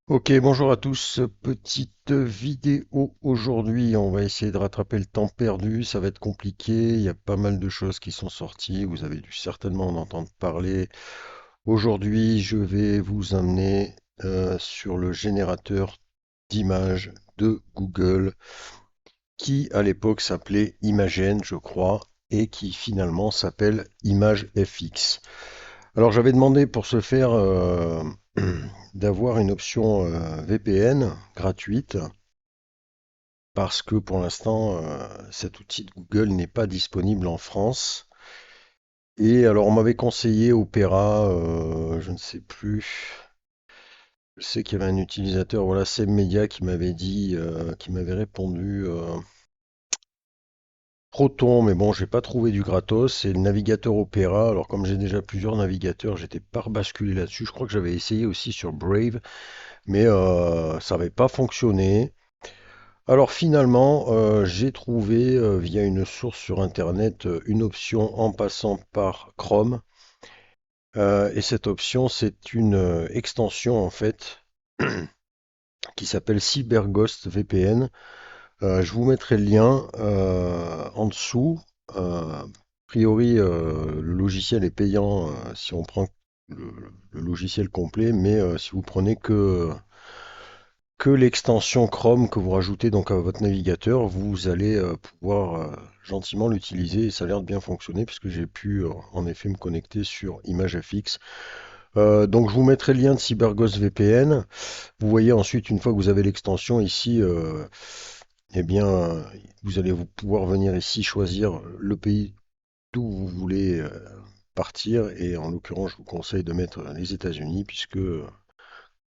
Ok, bonjour à tous. Petite vidéo aujourd'hui. On va essayer de rattraper le temps perdu. Ça va être compliqué. Il y a pas mal de choses qui sont sorties. Vous avez dû certainement en entendre parler. Aujourd'hui, je vais vous amener sur le générateur d'images de Google qui à l'époque s'appelait Imagen, je crois, et qui finalement s'appelle ImageFX. Alors j'avais demandé pour ce faire d'avoir une option VPN gratuite parce que pour l'instant cet outil de Google n'est pas disponible en France. Et alors on m'avait conseillé Opera, je ne sais plus. Je sais qu'il y avait un utilisateur, voilà, Media qui m'avait dit, qui m'avait répondu Proton, mais bon, j'ai pas trouvé du gratos. C'est le navigateur Opera. Alors comme j'ai déjà plusieurs navigateurs, j'étais pas rebasculé là-dessus. Je crois que j'avais essayé aussi sur Brave. Mais ça n'avait pas fonctionné. Alors finalement, j'ai trouvé via une source sur Internet une option en passant par Chrome. Et cette option, c'est une extension en fait qui s'appelle CyberGhost VPN. Je vous mettrai le lien en dessous. A priori, le logiciel est payant si on prend le, le logiciel complet, mais si vous prenez que l'extension Chrome que vous rajoutez donc à votre navigateur, vous allez pouvoir gentiment l'utiliser et ça a l'air de bien fonctionner puisque j'ai pu en effet me connecter sur ImageFX. Donc je vous mettrai le lien de CyberGhost VPN. Vous voyez ensuite une fois que vous avez l'extension ici, eh bien vous allez vous pouvoir venir ici choisir le pays d'où vous voulez partir et en l'occurrence je vous conseille de mettre les États-Unis puisque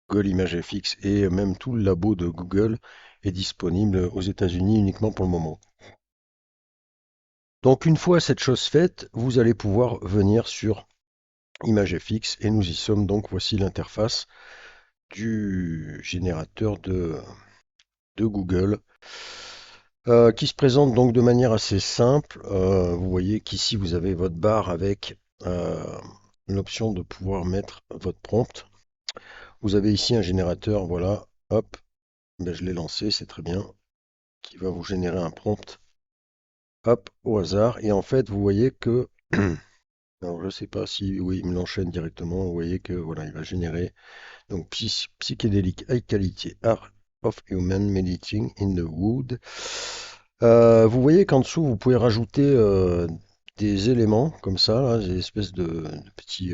Google Images FX et même tout le labo de Google est disponible aux États-Unis uniquement pour le moment. Donc une fois cette chose faite, vous allez pouvoir venir sur Images FX et nous y sommes donc. Voici l'interface du générateur de Google qui se présente donc de manière assez simple. Vous voyez qu'ici vous avez votre barre avec l'option de pouvoir mettre votre prompt. Vous avez ici un générateur, voilà, hop, ben, je l'ai lancé, c'est très bien, qui va vous générer un prompt, hop, au hasard. Et en fait, vous voyez que, alors je sais pas si, oui, il me l'enchaîne directement. Vous voyez que, voilà, il va générer, donc, psychédélique high quality art of human meditating in the wood. Vous voyez qu'en dessous, vous pouvez rajouter des éléments comme ça, là, des espèces de petits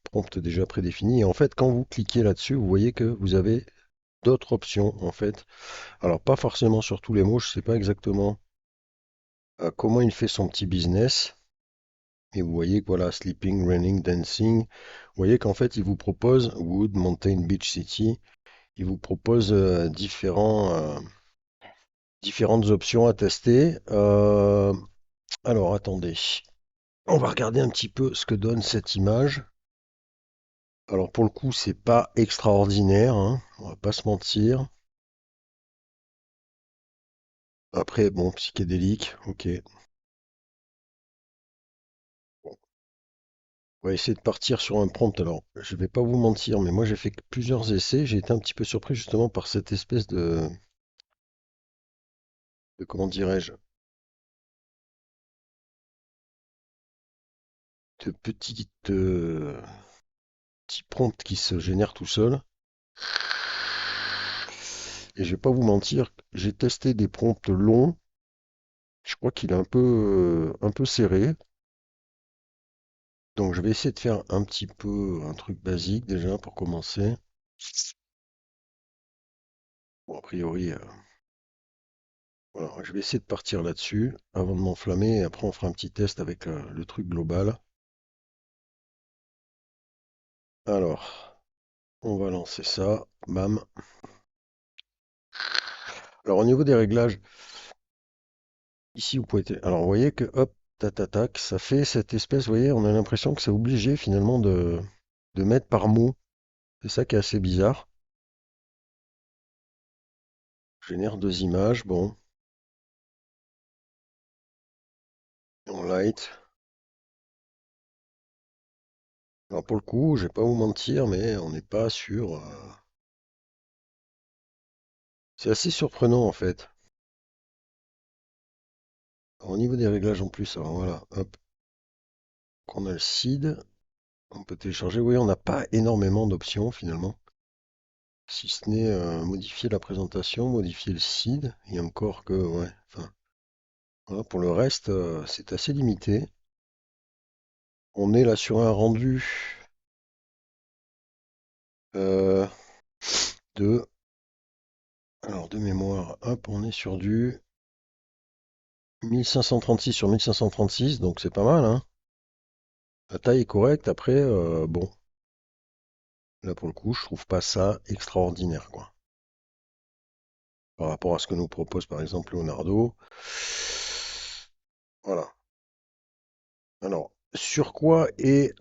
prompts déjà prédéfinis. Et en fait, quand vous cliquez là-dessus, vous voyez que vous avez d'autres options, en fait. Alors, pas forcément sur tous les mots, je sais pas exactement comment il fait son petit business. Et vous voyez que voilà, sleeping, running, dancing. Vous voyez qu'en fait, il vous propose Wood, Mountain, Beach City. Il vous propose différentes options à tester. Alors, attendez. On va regarder un petit peu ce que donne cette image. Alors, pour le coup, c'est pas extraordinaire, hein, on va pas se mentir. Après, bon, psychédélique, ok. Bon, on va essayer de partir sur un prompt. Alors, je vais pas vous mentir, mais moi j'ai fait plusieurs essais. J'ai été un petit peu surpris justement par cette espèce de comment dirais-je, de petit prompt qui se génère tout seul. Et je vais pas vous mentir, j'ai testé des prompts longs. Je crois qu'il est un peu serré. Donc je vais essayer de faire un petit peu un truc basique déjà pour commencer. Bon, a priori, voilà, je vais essayer de partir là-dessus avant de m'enflammer et après on fera un petit test avec le truc global. Alors, on va lancer ça. Bam. Alors au niveau des réglages, ici vous pouvez... Alors vous voyez que hop, tac, ça fait cette espèce, vous voyez, on a l'impression que c'est obligé finalement de mettre par mot. C'est ça qui est assez bizarre. Je génère deux images, bon, en light. Alors pour le coup, je vais pas vous mentir, mais on n'est pas sur C'est assez surprenant en fait. Alors, au niveau des réglages en plus, alors voilà, hop, on a le seed, on peut télécharger. Oui, on n'a pas énormément d'options finalement. Si ce n'est modifier la présentation, modifier le seed, et encore que, ouais, enfin, voilà, pour le reste, c'est assez limité. On est là sur un rendu euh, de, alors de mémoire, hop, on est sur du 1536 sur 1536, donc c'est pas mal, hein. La taille est correcte, après, bon, là pour le coup, je trouve pas ça extraordinaire, quoi. Par rapport à ce que nous propose par exemple Leonardo. Voilà. Alors, sur quoi est,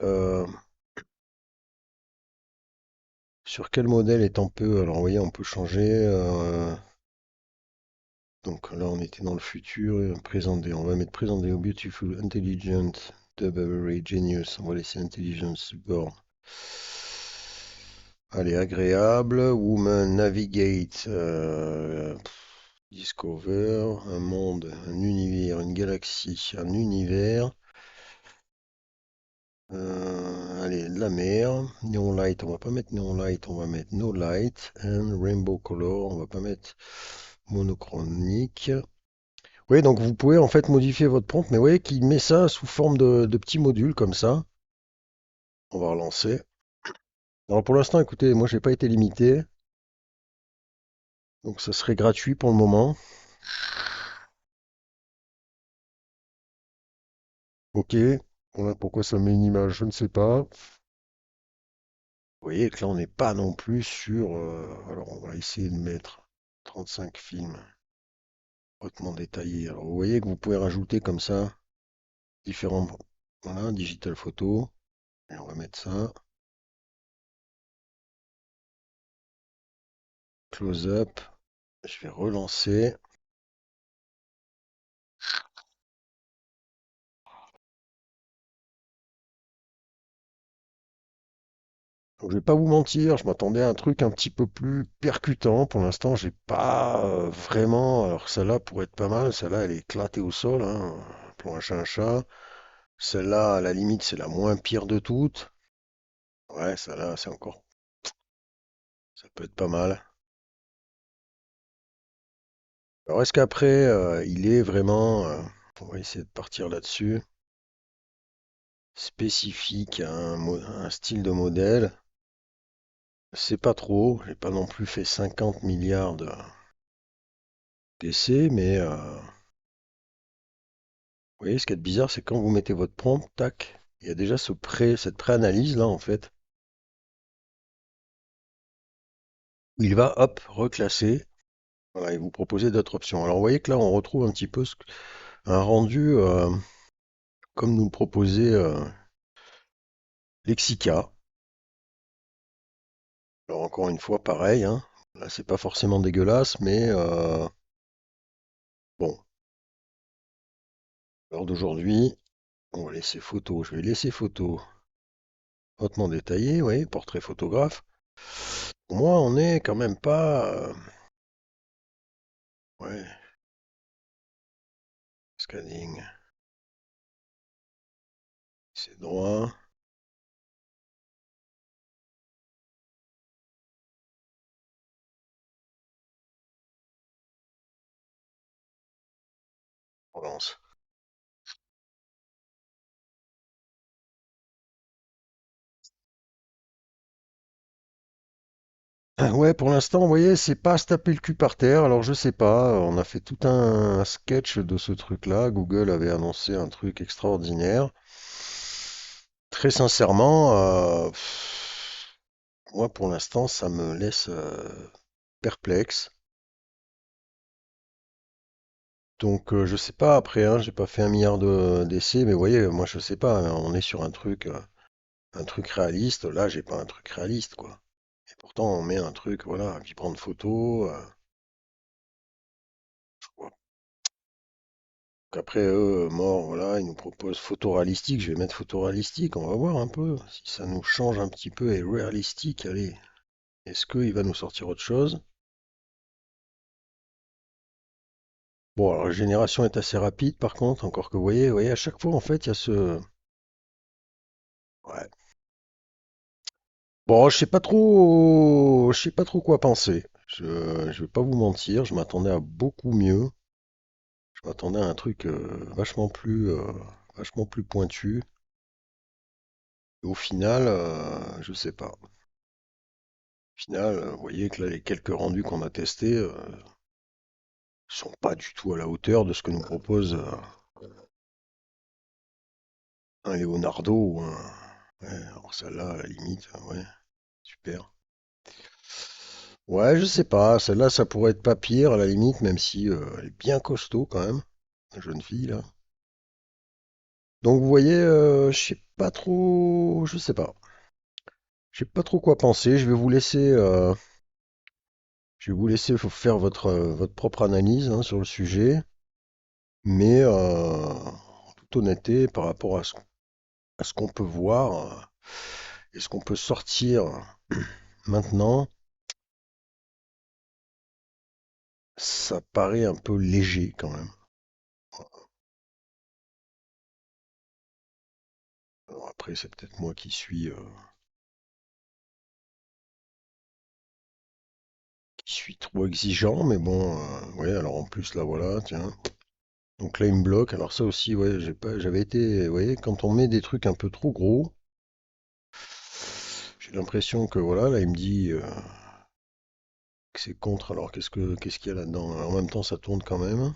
sur quel modèle est un peu, alors vous voyez, on peut changer. Donc là, on était dans le futur, et présent day. On va mettre présent day au beautiful, intelligent, very genius. On va laisser intelligence born. Allez, agréable. Woman, navigate, discover, un monde, un univers, une galaxie, un univers. Allez, de la mer. Neon light, on va pas mettre neon light, on va mettre no light. And rainbow color, on va pas mettre monochronique. Oui, donc vous pouvez en fait modifier votre prompt, mais vous voyez qu'il met ça sous forme de petits modules comme ça. On va relancer. Alors pour l'instant, écoutez, moi j'ai pas été limité, donc ça serait gratuit pour le moment. Ok. Voilà pourquoi ça met une image, je ne sais pas. Vous voyez que là on n'est pas non plus sur. Alors on va essayer de mettre 35 films hautement détaillés. Alors vous voyez que vous pouvez rajouter comme ça différents. Voilà, digital photo. Et on va mettre ça. Close up. Je vais relancer. Donc, je vais pas vous mentir, je m'attendais à un truc un petit peu plus percutant. Pour l'instant, j'ai pas vraiment. Alors celle-là pourrait être pas mal. Celle-là, elle est éclatée au sol, hein, pour un chat un chat. Celle-là, à la limite, c'est la moins pire de toutes. Ouais, celle-là, c'est encore. Ça peut être pas mal. Alors est-ce qu'après, il est vraiment. On va essayer de partir là-dessus. Spécifique à un style de modèle. C'est pas trop. J'ai pas non plus fait 50 milliards d'essais, mais. Vous voyez, ce qui est bizarre, c'est quand vous mettez votre prompt, tac, il y a déjà cette pré-analyse là en fait, où il va hop reclasser, voilà, et vous proposer d'autres options. Alors vous voyez que là on retrouve un petit peu un rendu comme nous le proposait Lexica. Alors encore une fois, pareil, hein, là c'est pas forcément dégueulasse, mais bon, lors d'aujourd'hui, on va laisser photo, je vais laisser photo hautement détaillé, oui, portrait photographe. Pour moi, on est quand même pas, ouais, scanning, c'est droit. Relance. Ouais, pour l'instant, vous voyez, c'est pas à se taper le cul par terre. Alors, je sais pas, on a fait tout un sketch de ce truc-là. Google avait annoncé un truc extraordinaire. Très sincèrement, moi, pour l'instant, ça me laisse perplexe. Donc, je sais pas après, hein, j'ai pas fait un milliard d'essais, mais vous voyez, moi, je sais pas, hein, on est sur un truc réaliste. Là, j'ai pas un truc réaliste, quoi. Et pourtant, on met un truc, voilà, qui prend de photos. Donc après, eux, morts, voilà, ils nous proposent photoréalistique. Je vais mettre photoréalistique. On va voir un peu si ça nous change un petit peu et réalistique. Allez, est-ce qu'il va nous sortir autre chose? Bon, alors la génération est assez rapide par contre, encore que vous voyez, à chaque fois en fait, il y a ce... Ouais. Bon, je sais pas trop quoi penser. Je vais pas vous mentir, je m'attendais à beaucoup mieux. Je m'attendais à un truc vachement plus pointu. Et au final, je sais pas. Au final, vous voyez que là, les quelques rendus qu'on a testés sont pas du tout à la hauteur de ce que nous propose un Leonardo ou un... Ouais, alors celle-là, à la limite, ouais, super. Ouais, je sais pas, celle-là, ça pourrait être pas pire à la limite, même si elle est bien costaud quand même, la jeune fille là. Donc vous voyez, je sais pas. Je sais pas trop quoi penser. Je vais vous laisser faire votre propre analyse hein, sur le sujet. Mais en toute honnêteté, par rapport à ce qu'on peut voir et ce qu'on peut sortir maintenant, ça paraît un peu léger quand même. Alors après, c'est peut-être moi qui suis trop exigeant, mais bon, ouais, alors en plus là voilà, tiens. Donc là il me bloque, alors ça aussi, ouais, j'avais été, vous voyez, quand on met des trucs un peu trop gros, j'ai l'impression que voilà, là il me dit que c'est contre, alors qu'est-ce qu'il y a là-dedans? Alors, en même temps ça tourne quand même.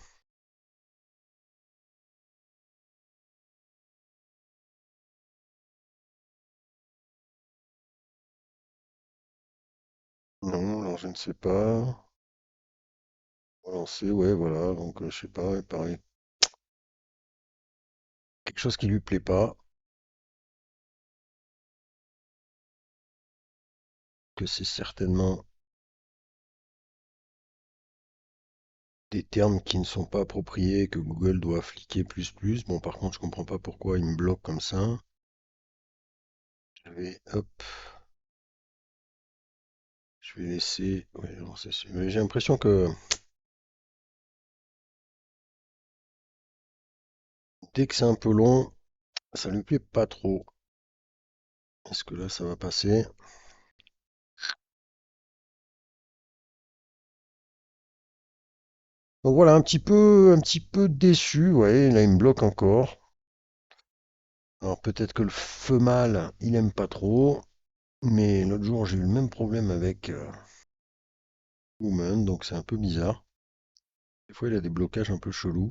Non, alors je ne sais pas. Relancer, ouais, voilà, donc je sais pas, ouais, pareil. Quelque chose qui lui plaît pas, que c'est certainement des termes qui ne sont pas appropriés, que Google doit fliquer plus plus. Bon, par contre, je comprends pas pourquoi il me bloque comme ça. Hop, je vais laisser. Ouais, non, mais j'ai l'impression que dès que c'est un peu long, ça lui plaît pas trop. Est-ce que là, ça va passer? Donc voilà, un petit peu déçu. Ouais, là, il me bloque encore. Alors peut-être que le feu mâle, il aime pas trop. Mais l'autre jour, j'ai eu le même problème avec Woman, donc c'est un peu bizarre. Des fois, il a des blocages un peu chelous.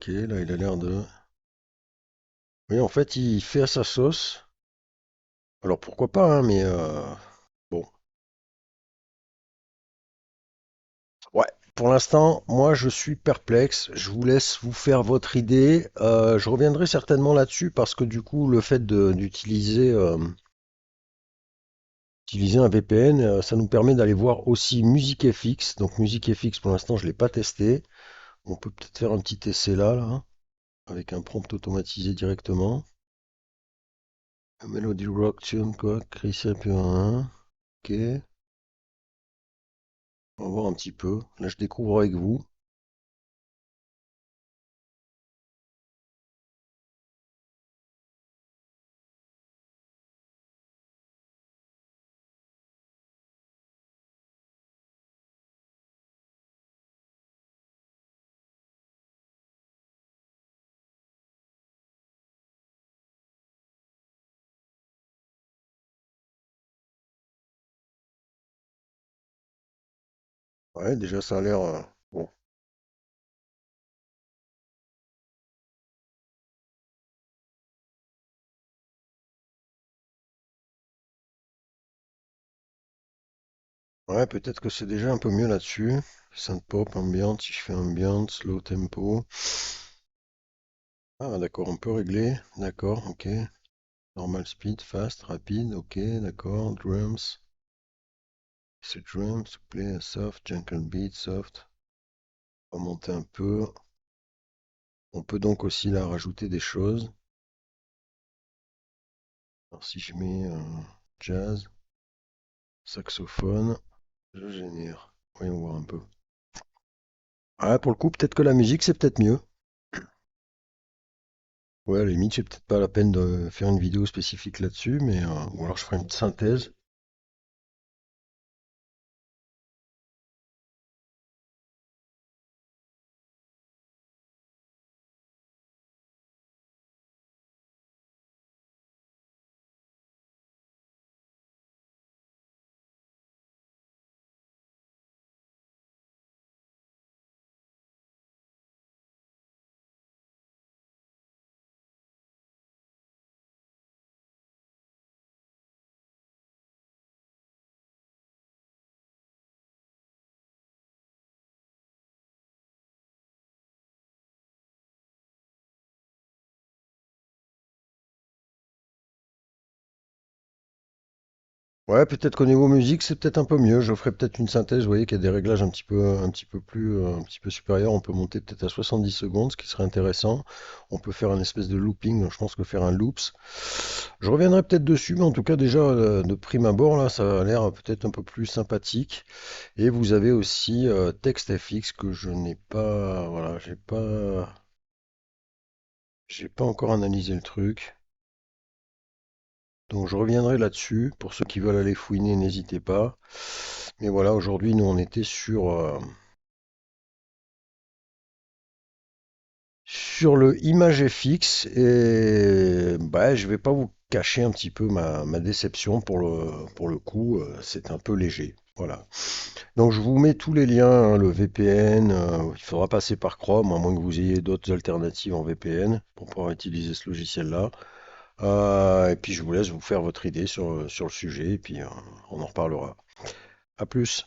Ok, là, il a l'air de... Oui, en fait, il fait à sa sauce. Alors pourquoi pas, hein, mais bon. Ouais, pour l'instant, moi, je suis perplexe. Je vous laisse vous faire votre idée. Je reviendrai certainement là-dessus parce que du coup, le fait d'utiliser utiliser un VPN, ça nous permet d'aller voir aussi Musique FX. Donc Musique FX, pour l'instant, je l'ai pas testé. On peut peut-être faire un petit essai là, avec un prompt automatisé directement. Un Melody Rock Tune, quoi. Christian Purin. Ok. On va voir un petit peu. Là, je découvre avec vous. Ouais, déjà, ça a l'air. Bon. Ouais, peut-être que c'est déjà un peu mieux là-dessus. Synth-pop, ambient, si je fais ambient, slow tempo. Ah, d'accord, on peut régler. D'accord, ok. Normal speed, fast, rapide, ok, d'accord. Drums. C'est drums, play, soft, jungle beat, soft. On va monter un peu. On peut donc aussi là rajouter des choses. Alors si je mets jazz, saxophone, je génère. Voyons voir un peu. Ah, pour le coup, peut-être que la musique, c'est peut-être mieux. Ouais, à la limite, c'est peut-être pas la peine de faire une vidéo spécifique là-dessus, mais ou alors je ferai une synthèse. Ouais, peut-être qu'au niveau musique, c'est peut-être un peu mieux. Je ferai peut-être une synthèse, vous voyez, qui a des réglages un petit peu plus, un petit peu supérieurs. On peut monter peut-être à 70 secondes, ce qui serait intéressant. On peut faire un espèce de looping, donc je pense que faire un loops. Je reviendrai peut-être dessus, mais en tout cas, déjà, de prime abord, là, ça a l'air peut-être un peu plus sympathique. Et vous avez aussi TextFX que je n'ai pas, voilà, j'ai pas encore analysé le truc. Donc je reviendrai là-dessus. Pour ceux qui veulent aller fouiner, n'hésitez pas. Mais voilà, aujourd'hui, nous, on était sur le ImageFX et bah, je vais pas vous cacher un petit peu ma déception pour le coup. C'est un peu léger. Voilà. Donc je vous mets tous les liens, hein, le VPN, il faudra passer par Chrome, à moins que vous ayez d'autres alternatives en VPN pour pouvoir utiliser ce logiciel-là. Et puis je vous laisse vous faire votre idée sur le sujet et puis on en reparlera. À plus.